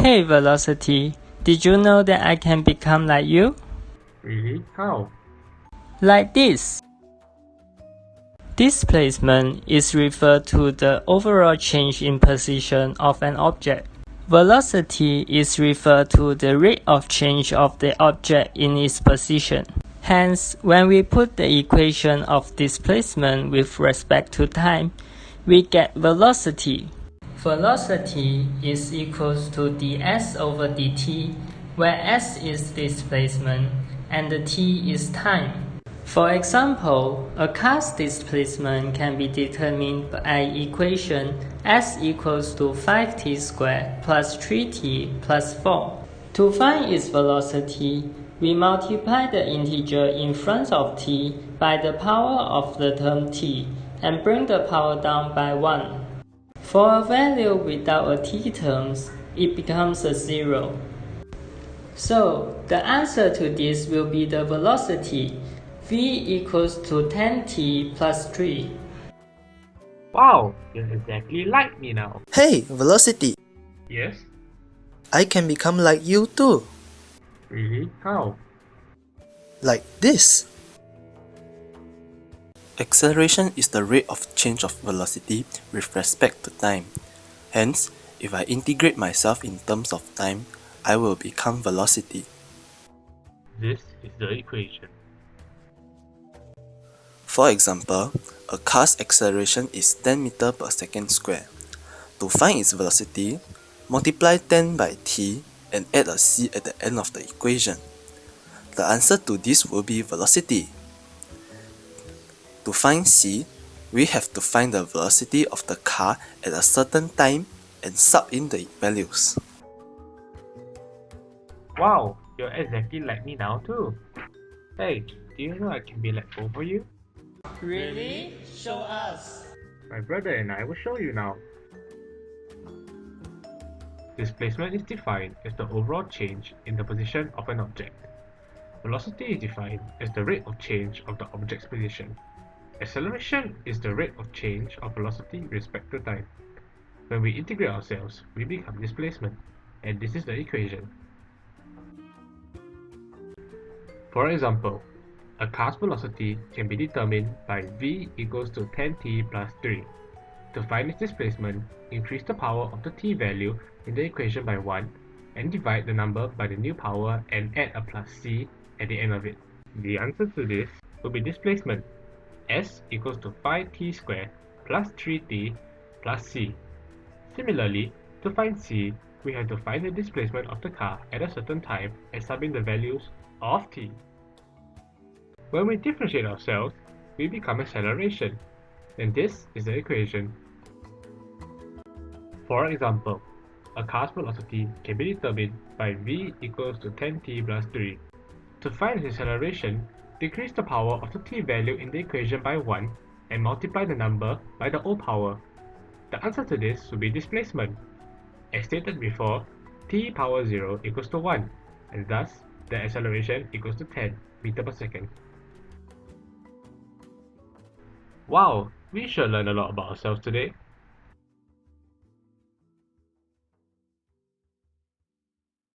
Hey Velocity, did you know that I can become like you? Really? How? Like this. Displacement is referred to the overall change in position of an object. Velocity is referred to the rate of change of the object in its position. Hence, when we put the equation of displacement with respect to time, we get velocity. Velocity is equals to ds over dt, where s is displacement and the t is time. For example, a car's displacement can be determined by equation s equals to 5t squared plus 3t plus 4. To find its velocity, we multiply the integer in front of t by the power of the term t and bring the power down by 1. For a value without a t terms, it becomes a 0. So, the answer to this will be the velocity, v equals to 10t plus 3. Wow, you're exactly like me now. Hey, Velocity! Yes? I can become like you too. Really? How? Like this. Acceleration is the rate of change of velocity with respect to time. Hence, if I integrate myself in terms of time, I will become velocity. This is the equation. For example, a car's acceleration is 10 meter per second square. To find its velocity, multiply 10 by t and add a c at the end of the equation. The answer to this will be velocity. To find c, we have to find the velocity of the car at a certain time and sub in the values. Wow, you're exactly like me now too. Hey, do you know I can be like both of you? Really? Show us. My brother and I will show you now. Displacement is defined as the overall change in the position of an object. Velocity is defined as the rate of change of the object's position. Acceleration is the rate of change of velocity with respect to time. When we integrate ourselves, we become displacement, and this is the equation. For example, a car's velocity can be determined by v equals to 10t plus 3. To find its displacement, increase the power of the t value in the equation by 1 and divide the number by the new power and add a plus c at the end of it. The answer to this will be displacement, s equals to 5t squared plus 3t plus c. Similarly, to find c, we have to find the displacement of the car at a certain time and sub in the values of t. When we differentiate ourselves, we become acceleration, and this is the equation. For example, a car's velocity can be determined by v equals to 10t plus 3. To find its acceleration, decrease the power of the t value in the equation by 1 and multiply the number by the whole power. The answer to this will be displacement. As stated before, t power 0 equals to 1, and thus the acceleration equals to 10 meters per second. Wow, we sure learned a lot about ourselves today.